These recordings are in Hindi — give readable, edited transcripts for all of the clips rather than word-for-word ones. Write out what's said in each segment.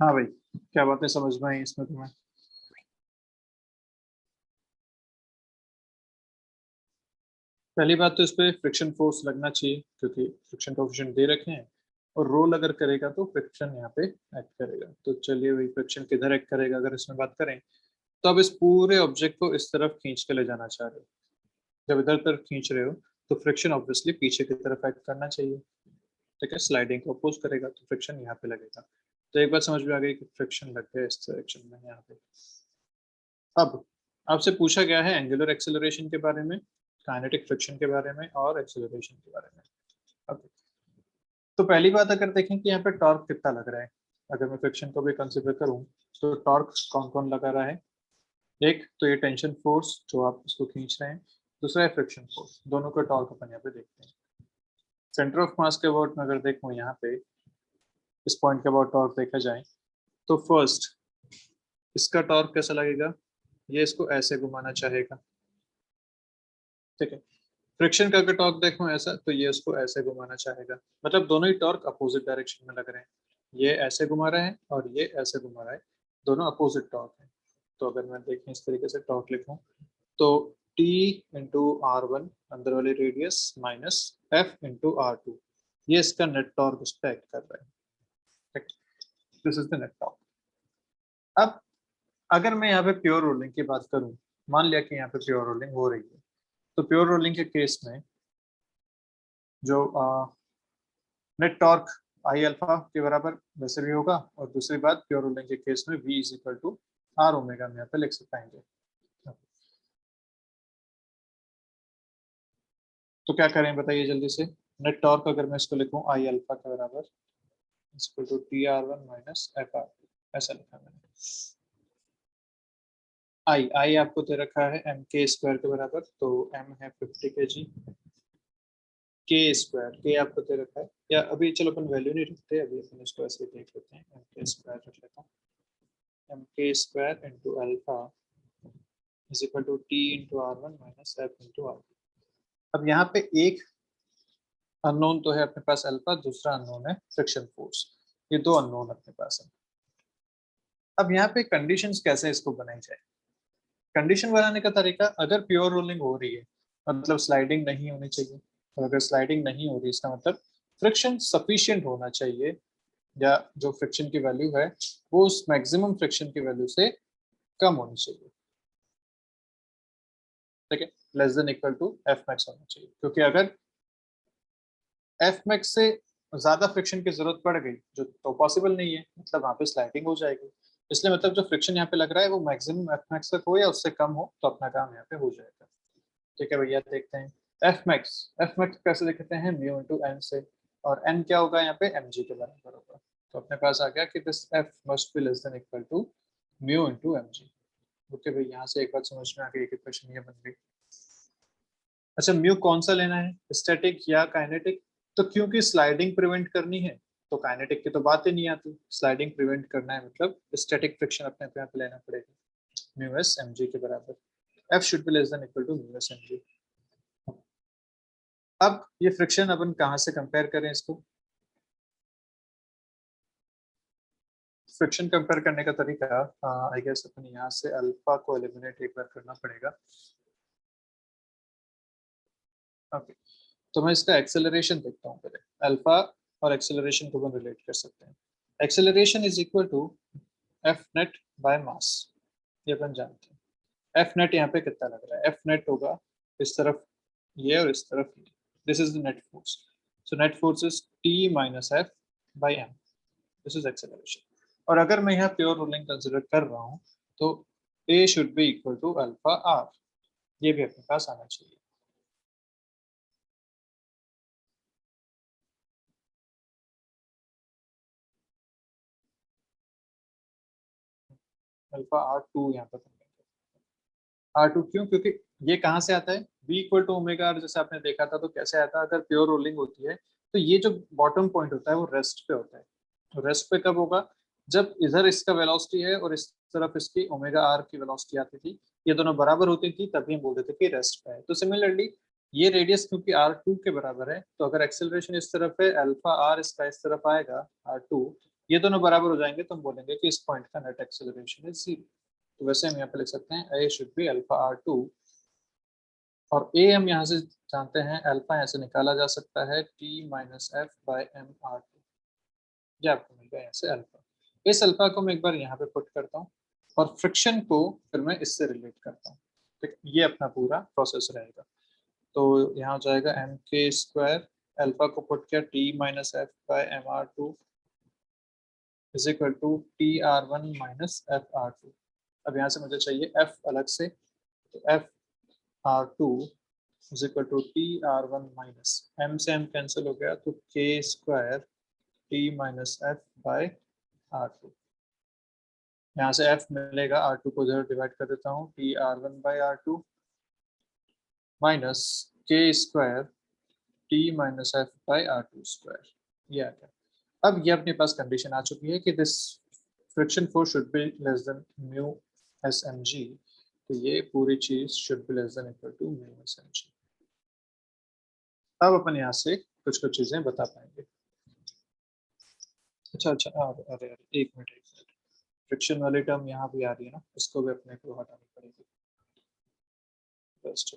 हाँ भाई, क्या बातें समझ में आई इसमें तुम्हें? पहली बात तो इस पे फ्रिक्शन फोर्स लगना चाहिए क्योंकि फ्रिक्शन कोएफिशिएंट दे रखे हैं। और रोल अगर करेगा तो फ्रिक्शन यहाँ पे एक्ट करेगा। तो चलिए भाई, फ्रिक्शन किधर एक्ट करेगा अगर इसमें बात करें तो अब इस पूरे ऑब्जेक्ट को इस तरफ खींच के ले जाना चाह रहे हो। जब इधर तरफ खींच रहे हो तो फ्रिक्शन ऑब्वियसली पीछे की तरफ एक्ट करना चाहिए। ठीक है, स्लाइडिंग को अपोज करेगा तो फ्रिक्शन यहाँ पे लगेगा। तो एक बात समझ में आ गई कि फ्रिक्शन लग गया इस डायरेक्शन में यहाँ पे। अब आपसे पूछा गया है एंगुलर एक्सेलरेशन के बारे में, काइनेटिक फ्रिक्शन के बारे में और एक्सेलरेशन के बारे में। ओके, तो पहली बात अगर देखें कि यहाँ पे टॉर्क कितना लग रहा है, अगर मैं फ्रिक्शन को भी कंसिडर करूं तो टॉर्क कौन कौन लगा रहा है। एक तो ये टेंशन फोर्स जो आप इसको खींच रहे हैं, दूसरा है फ्रिक्शन फोर्स। दोनों का टॉर्क अपन यहाँ पे देखते हैं। सेंटर ऑफ मास के अबाउट में अगर देखूं यहाँ पे इस पॉइंट के अबाउट टॉर्क देखा जाए तो फर्स्ट इसका टॉर्क कैसा लगेगा, ये इसको ऐसे घुमाना चाहेगा। ठीक है, फ्रिक्शन का अगर टॉर्क देखो ऐसा तो ये उसको ऐसे घुमाना चाहेगा। मतलब दोनों ही टॉर्क अपोजिट डायरेक्शन में लग रहे हैं। ये ऐसे घुमा रहा है और ये ऐसे घुमा रहा है। दोनों अपोजिट टॉर्क हैं। तो अगर मैं देखें इस तरीके से टॉर्क लिखूं तो टी इंटू आर वन अंदर वाली radius minus F into R two, ये इसका नेट टॉर्क उस पर एक्ट कर रहा है। This is the net torque. अब अगर मैं यहाँ पे प्योर रोलिंग की बात करूं, मान लिया कि यहाँ पे प्योर रोलिंग हो रही है, तो प्योर रोलिंग के केस में जो नेट टॉर्क आई अल्फा के बराबर वैसे भी होगा। और दूसरी बात, प्योर रोलिंग के केस में v is equal to R omega में यहाँ पे लिख पाएंगे। तो क्या करें बताइए जल्दी से। नेट टॉर्क अगर मैं इसको लिखूं आई अल्फा के बराबर equal to T R one minus F R, ऐसा लिखा मैंने। आई आई आपको दे रखा है एम के स्क्वायर के बराबर, तो एम है 50 के जी। के स्क्वायर के आपको दे रखा है, या अभी चलो अपन वैल्यू नहीं रखते, अभी अपन इसको ऐसे ही देख लेते हैं। एम के स्क्वायर रख लेता हूँ। M K square into alpha is equal to T into R one minus F into R. अब यहाँ पे एक अननोन तो है अपने पास अल्फा, दूसरा अननोन है फ्रिक्शन फोर्स। ये दो अननोन अपने पास है। अब यहाँ पे कंडीशंस कैसे इसको बनाई जाए। कंडीशन बनाने का तरीका, अगर प्योर रोलिंग हो रही है मतलब स्लाइडिंग नहीं होनी चाहिए। और अगर स्लाइडिंग नहीं हो रही इसका मतलब फ्रिक्शन सफिशिएंट होना चाहिए, या जो फ्रिक्शन की वैल्यू है वो उस मैक्सिमम फ्रिक्शन की वैल्यू से कम होनी चाहिए। ठीक है, less than equal to F max होना चाहिए। क्योंकि अगर एफ मैक्स से ज्यादा फ्रिक्शन की जरूरत पड़ गई जो तो पॉसिबल नहीं है, मतलब वहां पे स्लाइडिंग हो जाएगी। इसलिए मतलब जो फ्रिक्शन यहाँ पे लग रहा है वो मैक्सिमम एफ मैक्स तक हो या उससे कम हो तो अपना काम यहाँ पे हो जाएगा। ठीक है भैया, देखते हैं एफ मैक्स कैसे देखते हैं, म्यू इंटू एन से। और एन क्या होगा यहाँ पे, एम जी के बराबर होगा। तो अपने पास आ गया कि this F must be less than equal to mu into M G. Okay भाई, यहाँ से एक बात समझ में आ गई, एक इक्वेशन ये बन गई। अच्छा, म्यू कौन सा लेना है, स्टैटिक या काइनेटिक? तो क्योंकि स्लाइडिंग प्रिवेंट करनी है तो काइनेटिक की तो बात ही नहीं आती। स्लाइडिंग प्रिवेंट करना है मतलब स्टैटिक फ्रिक्शन अपने पे यहाँ पे लेना पड़ेगा। म्यू एस एम जी के बराबर, F should be less than equal to mu S M G. अब ये फ्रिक्शन अपन कहाँ से कंपेयर करें इसको। फ्रिक्शन कंपेयर करने का तरीका, आई गेस अपन यहाँ से अल्फा को एलिमिनेट एक बार करना पड़ेगा। ओके, तो मैं इसका एक्सेलरेशन देखता हूँ पहले। अल्फा और एक्सेलरेशन को अपन रिलेट कर सकते हैं। Acceleration is equal to F net by mass, ये अपन जानते हैं। एफ नेट यहाँ पे कितना लग रहा है, एफ नेट होगा इस तरफ ये और इस तरफ ये। This is the net force. So net force is T minus F by M. This is acceleration. और अगर मैं यहाँ प्योर रूलिंग कंसिडर कर रहा हूँ तो A should be equal to alpha R, ये भी अपने पास आना चाहिए। अल्फा आर टू यहाँ पर आर टू क्यों, क्योंकि ये कहाँ से आता है, B equal to omega R. जैसे आपने देखा था तो कैसे आता है, अगर प्योर रोलिंग होती है तो ये जो बॉटम पॉइंट होता है वो रेस्ट पे होता है। तो रेस्ट पे कब होगा, जब इधर इसका वेलोसिटी है और इस तरफ इसकी ओमेगा आर की वेलोसिटी आती थी, ये दोनों बराबर होती थी, तभी हम बोलते थे कि रेस्ट पे है। तो सिमिलरली ये रेडियस क्योंकि आर टू के बराबर है, तो अगर एक्सेलरेशन इस तरफ है अल्फा आर इसका इस तरफ आएगा आर टू, ये दोनों बराबर हो जाएंगे तो हम बोलेंगे कि इस पॉइंट का नेट एक्सेलरेशन इज 0। तो वैसे हम यहाँ पे लिख सकते हैं ए शुड बी अल्फा r2, और ए हम यहाँ से जानते हैं अल्फा यहाँ से निकाला जा सकता है t minus F by M r2। ये आपको मिल गया यहाँ से अल्फा। इस अल्फा को मैं एक बार यहाँ पे पुट करता हूँ और फ्रिक्शन को फिर मैं इससे रिलेट करता हूँ। ठीक, ये अपना पूरा प्रोसेस रहेगा। तो यहाँ हो जाएगा एम के स्क्वायर, अल्फा को पुट किया T minus F by M r2 is equal to T r1 minus F r2। अब यहाँ से मुझे चाहिए एफ अलग से, तो F r2 is equal to T r1 minus M से एम कैंसिल हो गया तो K square T minus F by r2। यहाँ से f मिलेगा, r2 को इधर डिवाइड कर देता हूँ, T r1 by r2 minus K square T minus F by r2 square. ये आ गया। अब ये अपने पास कंडीशन आ चुकी है कि this friction force should be less than mu S M G. तो ये पूरी चीज should be less than equal to mu S M G. अब अपन यहाँ से कुछ कुछ चीजें बता पाएंगे। अच्छा अच्छा, अरे अरे अरे, एक मिनट। फ्रिक्शन वाली टर्म यहाँ भी आ रही है ना, इसको भी अपने को हटानी पड़ेगी। जस्ट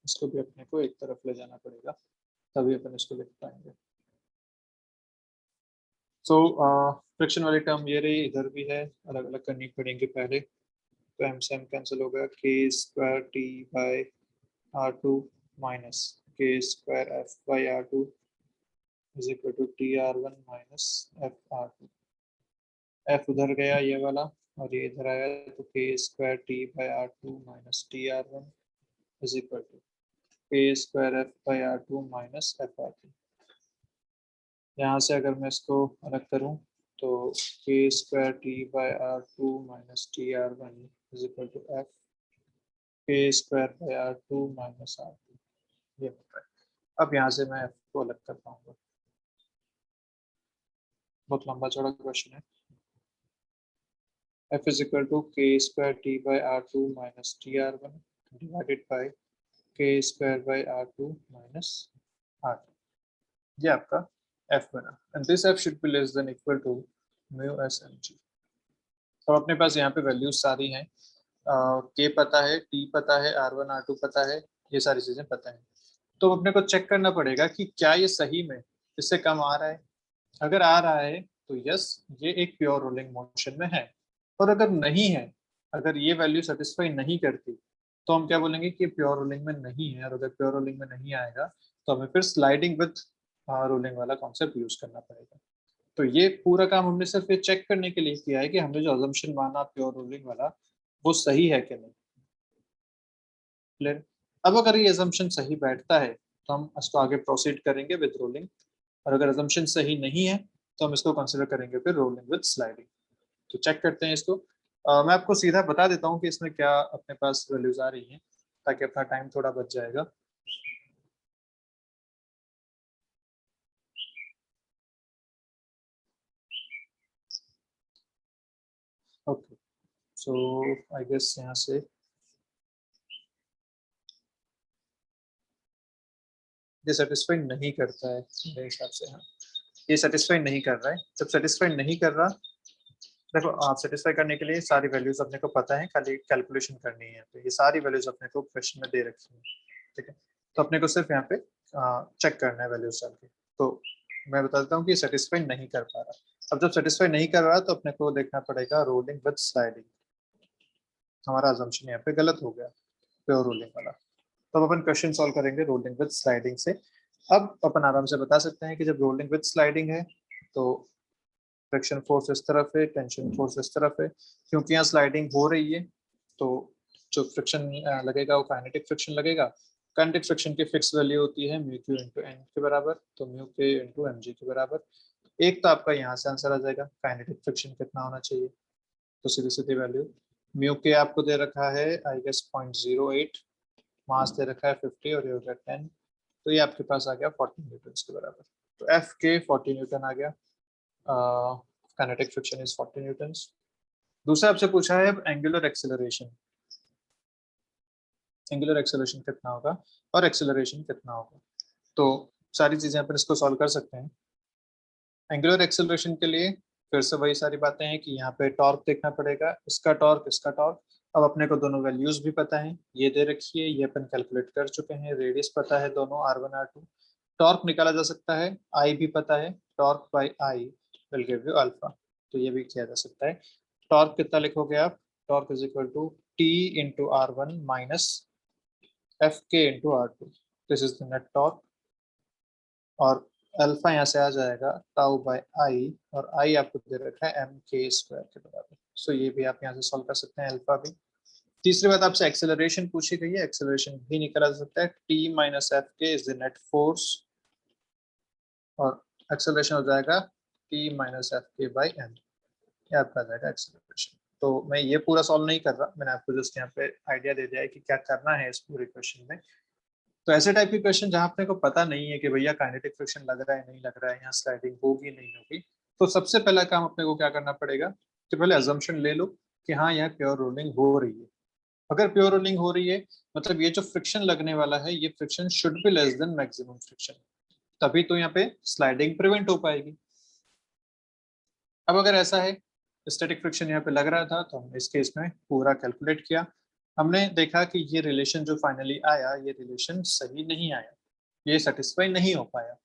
इसको भी अपने को एक तरफ ले जाना पड़ेगा, तभी अपन इसको लिख पाएंगे। सो फ्रिक्शन वाली टर्म ये रही, इधर भी है, अलग अलग करनी पड़ेंगी पहले। तो एम से एम कैंसिल हो गया, K square T by r2 minus K square F by r2 is equal to T r1 minus F r2। F उधर गया ये वाला और ये इधर आया, तो K square T by r2 minus T r1 is equal to K square F by r2 minus F r2। यहाँ से अगर मैं इसको अलग करूँ तो K square T by r2 minus T r1 is equal to F K square by r2 minus r2। ये होता है। अब यहाँ से मैं एफ को अलग कर पाऊंगा। बहुत लंबा चौड़ा क्वेश्चन है। f is equal to k square t by r2 minus tr1 divided by k square by r2 minus r2। ये आपका f बना, and this f should be less than equal to mu s mg। तो अपने पास यहाँ पे वैल्यूज सारी हैं, k पता है, t पता है, r1 r2 पता है, ये सारी चीजें पता है। तो अपने को चेक करना पड़ेगा कि क्या ये सही में इससे कम आ रहा है। अगर आ रहा है तो यस, ये एक प्योर रोलिंग मोशन में है। और अगर नहीं है, अगर ये वैल्यू सेटिस्फाई नहीं करती, तो हम क्या बोलेंगे कि प्योर रोलिंग में नहीं है। और अगर प्योर रोलिंग में नहीं आएगा तो हमें फिर स्लाइडिंग विद रोलिंग वाला कॉन्सेप्ट यूज करना पड़ेगा। तो ये पूरा काम हमने सिर्फ ये चेक करने के लिए किया है कि हमने जो अजम्पशन माना प्योर रोलिंग वाला, वो सही है कि नहीं। क्लियर? अब अगर ये अजम्पशन सही बैठता है तो हम इसको आगे प्रोसीड करेंगे विद रोलिंग, और अगर अजम्पशन सही नहीं है तो हम इसको कंसिडर करेंगे फिर रोलिंग विद स्लाइडिंग। तो चेक करते हैं इसको। मैं आपको सीधा बता देता हूँ कि इसमें क्या अपने पास वैल्यूज आ रही हैं, ताकि अपना टाइम थोड़ा बच जाएगा। ओके, सो आई गेस यहाँ से ये सेटिस्फाई नहीं करता है मेरे हिसाब से। हाँ, ये सेटिस्फाई नहीं कर रहा है। जब सेटिस्फाई नहीं कर रहा, देखो आप सेटिस्फाई करने के लिए सारी वैल्यूज अपने को पता है, खाली कैलकुलेशन करनी है। तो ये सारी वैल्यूज अपने को क्वेश्चन में दे रखी है, ठीक है। तो अपने को सिर्फ यहाँ पे चेक करना है वैल्यूज डाल के। तो मैं बता देता हूँ कि सेटिस्फाई नहीं कर पा रहा। अब जब सेटिस्फाई नहीं कर रहा तो अपने को देखना पड़ेगा रोलिंग विद स्लाइडिंग। हमारा अजम्पशन यहाँ पे गलत हो गया, प्योर रोलिंग वाला। तो अब अपन क्वेश्चन सॉल्व करेंगे रोलिंग विद स्लाइडिंग से। अब अपन आराम से बता सकते हैं कि जब रोलिंग विद स्लाइडिंग है तो फ्रिक्शन फोर्स इस तरफ है, टेंशन फोर्स इस तरफ है। क्योंकि यहाँ स्लाइडिंग हो रही है तो जो फ्रिक्शन लगेगा वो काइनेटिक फ्रिक्शन लगेगा। काइनेटिक फ्रिक्शन की फिक्स वैल्यू होती है म्यू क्यू इंटू एन के बराबर, तो म्यू के इंटू एम जी के बराबर। एक तो आपका यहाँ से आंसर आ जाएगा काइनेटिक फ्रिक्शन कितना होना चाहिए। तो सीधी सीधी वैल्यू म्यू के आपको दे रखा है आई गेस 0.08, मास दे रखा है 50 और ये हो गया 10। तो ये आपके पास आ गया 40 न्यूटन के बराबर। तो एफ के 40 न्यूटन आ गया। Kinetic friction is 40 Newton's. दूसरा आपसे पूछा है एंगुलर एक्सेलरेशन। एंगुलर एक्सेलरेशन कितना होगा और एक्सेलरेशन कितना होगा। तो सारी चीजें अपन इसको सॉल्व कर सकते हैं। एंगुलर एक्सेलरेशन के लिए फिर से वही सारी बातें हैं कि यहाँ पे टॉर्क देखना पड़ेगा, इसका टॉर्क। अब अपने को दोनों वैल्यूज भी पता है, ये दे रखी है, ये अपन कैलकुलेट कर चुके हैं, रेडियस पता है दोनों R1 R2। टॉर्क निकाला जा सकता है, आई भी पता है, torque by I will give you alpha. तो ये भी किया जा सकता है। टॉर्क कितना लिखोगे आप? Torque is equal to T into R1 minus F K into R2। This is the net torque. और अल्फा यहाँ से आ जाएगा टाउ बाय आई, और आई आपको दे रखा है एम के स्क्वायर के बराबर। सो ये भी आप यहाँ से सॉल्व कर सकते हैं, अल्फा भी। तीसरी बात आपसे एक्सेलरेशन पूछी गई है, एक्सेलरेशन भी निकाला जा सकता है, टी माइनस एफ के इज द नेट फोर्स, और एक्सेलरेशन हो जाएगा टी माइनस एफ के बाई एम। ये आपका आ जाएगा एक्सेलरेशन। तो मैं ये पूरा सॉल्व नहीं कर रहा, मैंने आपको जस्ट यहाँ पे आइडिया दे दिया है कि क्या करना है इस पूरे क्वेश्चन में। तो ऐसे टाइप के क्वेश्चन जहाँ अपने को पता नहीं है कि भैया काइनेटिक फ्रिक्शन लग रहा है नहीं लग रहा है, यहाँ स्लाइडिंग होगी नहीं होगी, तो सबसे पहला काम अपने को क्या करना पड़ेगा कि पहले अजम्पशन ले लो कि हाँ यहाँ प्योर रोलिंग हो रही है। अगर प्योर रोलिंग हो रही है मतलब ये जो फ्रिक्शन लगने वाला है ये friction should be less then maximum friction, तभी तो यहाँ पे स्लाइडिंग प्रिवेंट हो पाएगी। अब अगर ऐसा है स्टैटिक फ्रिक्शन यहाँ पे लग रहा था, तो हमने इस केस में पूरा कैलकुलेट किया, हमने देखा कि ये रिलेशन जो फाइनली आया ये रिलेशन सही नहीं आया, ये सेटिस्फाई नहीं हो पाया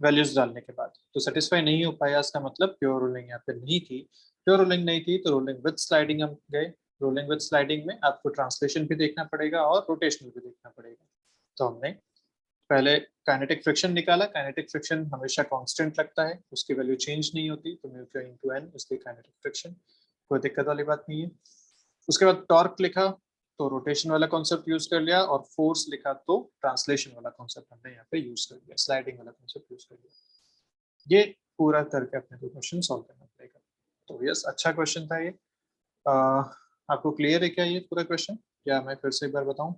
वैल्यूज डालने के बाद। तो सेटिस्फाई नहीं हो पाया इसका मतलब प्योर रोलिंग यहाँ पे नहीं थी। प्योर रोलिंग नहीं थी तो रोलिंग विद स्लाइडिंग हम गए। रोलिंग विद स्लाइडिंग में आपको ट्रांसलेशन भी देखना पड़ेगा और रोटेशनल भी देखना पड़ेगा। तो हमने पहले काइनेटिक फ्रिक्शन निकाला। काइनेटिक फ्रिक्शन हमेशा कांस्टेंट लगता है, उसकी वैल्यू चेंज नहीं होती, तो म्यू के इनटू एन इसलिए काइनेटिक फ्रिक्शन, कोई दिक्कत वाली बात नहीं है। उसके बाद टॉर्क लिखा तो रोटेशन वाला कॉन्सेप्ट यूज कर लिया, और फोर्स लिखा तो ट्रांसलेशन वाला कॉन्सेप्ट हमने यहाँ पे यूज कर लिया, स्लाइडिंग वाला कॉन्सेप्ट यूज कर लिया। ये पूरा करके अपने को क्वेश्चन सॉल्व करना पड़ेगा। तो यस, अच्छा क्वेश्चन था ये। आपको क्लियर है क्या ये पूरा क्वेश्चन, या मैं फिर से एक बार बताऊं?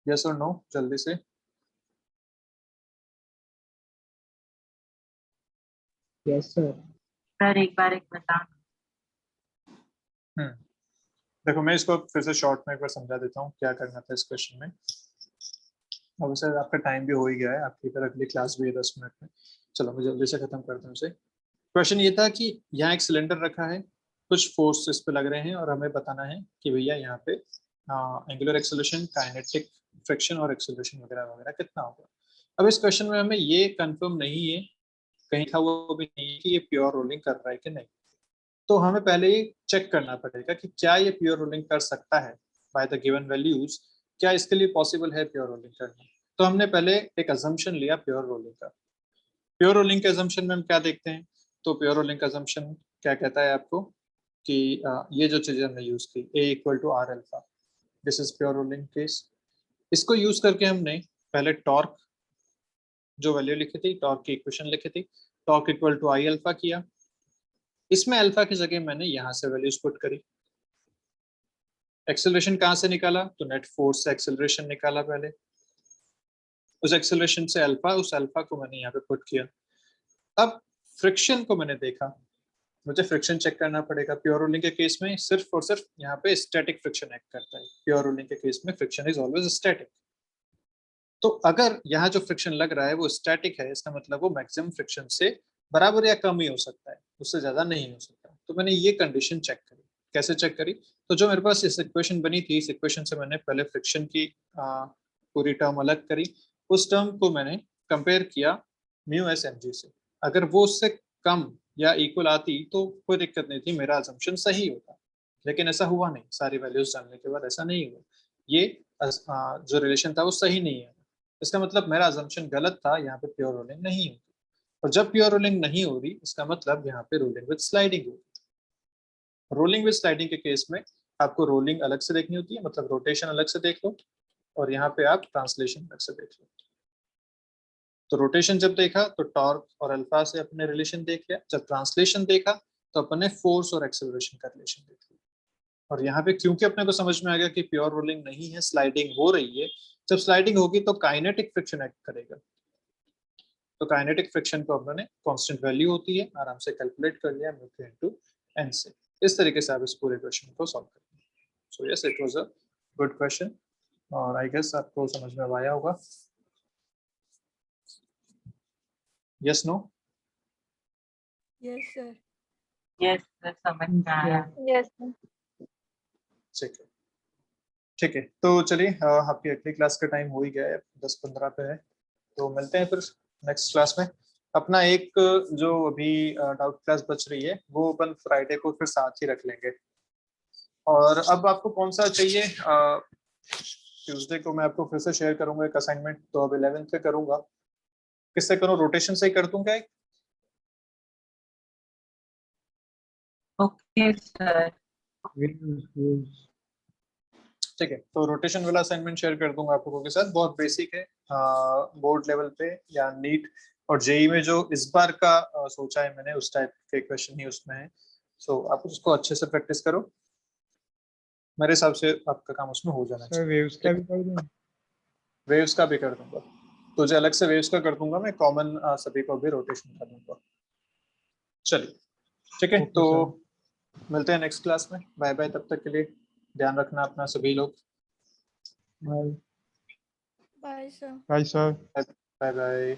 यस और नो, जल्दी से। Yes sir. सर एक बार एक बता। देखो मैं इसको फिर से शॉर्ट में एक बार समझा देता हूँ क्या करना था इस क्वेश्चन में। अब सर आपका टाइम भी हो ही गया है, आपकी फिर अगली क्लास भी है 10 मिनट में। चलो मैं जल्दी से खत्म करता हूँ इसे। क्वेश्चन ये था कि यहाँ एक सिलेंडर रखा है, कुछ फोर्स इस पे लग रहे हैं, और हमें बताना है कि भैया यहाँ पे एंगुलर एक्सेलरेशन, काइनेटिक फ्रिक्शन और एक्सेलरेशन वगैरह वगैरह कितना होगा। अब इस क्वेश्चन में हमें ये कंफर्म नहीं है, कहीं था वो भी नहीं है कि ये प्योर रोलिंग कर रहा है कि नहीं। तो हमें पहले ही चेक करना पड़ेगा कि क्या ये प्योर रोलिंग कर सकता है बाय द गिवन वैल्यूज, क्या इसके लिए पॉसिबल है प्योर रोलिंग करना। तो हमने पहले एक अजम्पशन लिया प्योर रोलिंग का। प्योर रोलिंग के अजम्पशन में हम क्या देखते हैं, तो प्योर रोलिंग का अजम्पशन क्या कहता है आपको कि ये जो चीजें हमने यूज की A equal to R alpha, this is pure rolling case. इसको यूज करके हमने पहले टॉर्क जो वैल्यू लिखी थी, टॉर्क की इक्वेशन लिखी थी, torque equal to I alpha किया। इसमें अल्फा की जगह मैंने यहाँ से वैल्यूज पुट करी। एक्सेलरेशन कहाँ से निकाला, तो नेट फोर्स से एक्सेलरेशन निकाला पहले, उस एक्सेलरेशन से अल्फा, उस अल्फा को मैंने यहाँ पे पुट किया। अब फ्रिक्शन को मैंने देखा, मुझे फ्रिक्शन चेक करना पड़ेगा। प्योर रोलिंग के केस में सिर्फ और सिर्फ यहाँ पे स्टैटिक फ्रिक्शन एक्ट करता है, प्योर रोलिंग के केस में फ्रिक्शन इज ऑलवेज स्टैटिक। तो अगर यहाँ जो फ्रिक्शन लग रहा है वो स्टैटिक है, इसका मतलब वो मैक्सिमम फ्रिक्शन से बराबर या कम ही हो सकता है, उससे ज्यादा नहीं हो सकता। तो मैंने ये कंडीशन चेक करी। कैसे चेक करी, तो जो मेरे पास इस इक्वेशन बनी थी, इस इक्वेशन से मैंने पहले फ्रिक्शन की पूरी टर्म अलग करी, उस टर्म को मैंने कंपेयर किया म्यू एस एम जी से। अगर वो उससे कम या इक्वल आती तो कोई दिक्कत नहीं थी, मेरा अजम्पशन सही होता। लेकिन ऐसा हुआ नहीं, सारी वैल्यूज जानने के बाद ऐसा नहीं हुआ। ये जो रिलेशन था वो सही नहीं है, इसका मतलब मेरा अजम्पशन गलत था, यहाँ पे प्योर रोलिंग नहीं होती। और जब प्योर रोलिंग नहीं हो रही इसका मतलब यहाँ पे रोलिंग विद स्लाइडिंग होगी। रोलिंग विद स्लाइडिंग के केस में आपको रोलिंग अलग से देखनी होती है, मतलब रोटेशन अलग से देख लो, और यहाँ पे आप ट्रांसलेशन अलग से देख लो। तो रोटेशन जब देखा तो टॉर्क और अल्फा से अपने रिलेशन देख लिया, जब ट्रांसलेशन देखा तो अपने फोर्स और एक्सेलरेशन का रिलेशन देख लिया। और यहाँ पे क्योंकि अपने को समझ में आ गया कि प्योर रोलिंग नहीं है, स्लाइडिंग हो रही है, जब स्लाइडिंग होगी तो काइनेटिक फ्रिक्शन एक्ट करेगा। तो काइनेटिक फ्रिक्शन को हमने कांस्टेंट वैल्यू होती है, आराम से कैलकुलेट कर लिया म्यू इनटू एन से। इस तरीके से आप इस पूरे क्वेश्चन को सॉल्व करेंगे। So yes, it was a good question, और आई गेस आपको समझ में आया होगा। Yes no? Yes, sir. Yes sir, समझ में आया। Yes, sir. ठीक है, ठीक है। तो चलिए आपकी अगली क्लास का टाइम हो ही गया है, 10:15 पे है, तो मिलते हैं फिर नेक्स्ट क्लास में। अपना एक जो अभी डाउट क्लास बच रही है वो अपन फ्राइडे को फिर साथ ही रख लेंगे। और अब आपको कौन सा चाहिए? ट्यूसडे को मैं आपको फिर से शेयर करूंगा एक असाइनमेंट, तो अब 11th पे करूंगा। किससे करूं? रोटेशन से ही कर दूं क्या एक? Okay sir. ठीक है, तो रोटेशन वाला असाइनमेंट शेयर कर दूंगा आप लोगों के साथ। बहुत बेसिक है, बोर्ड लेवल पे या नीट और जेई में जो इस बार का सोचा है मैंने, उस टाइप के क्वेश्चन ही उसमें है। सो आप उसको अच्छे से प्रैक्टिस करो, मेरे हिसाब से आपका काम उसमें हो जाना चाहिए। वेव्स का भी कर दूं? वेव्स का भी कर दूंगा, तो जो अलग से वेव्स का कर दूंगा मैं, कॉमन सभी को भी रोटेशन कर दूंगा। चलिए ठीक है, Okay, तो sir. मिलते हैं नेक्स्ट क्लास में। बाय बाय, तब तक के लिए ध्यान रखना अपना सभी लोग। Bye. Bye, sir. Bye, sir. Bye bye.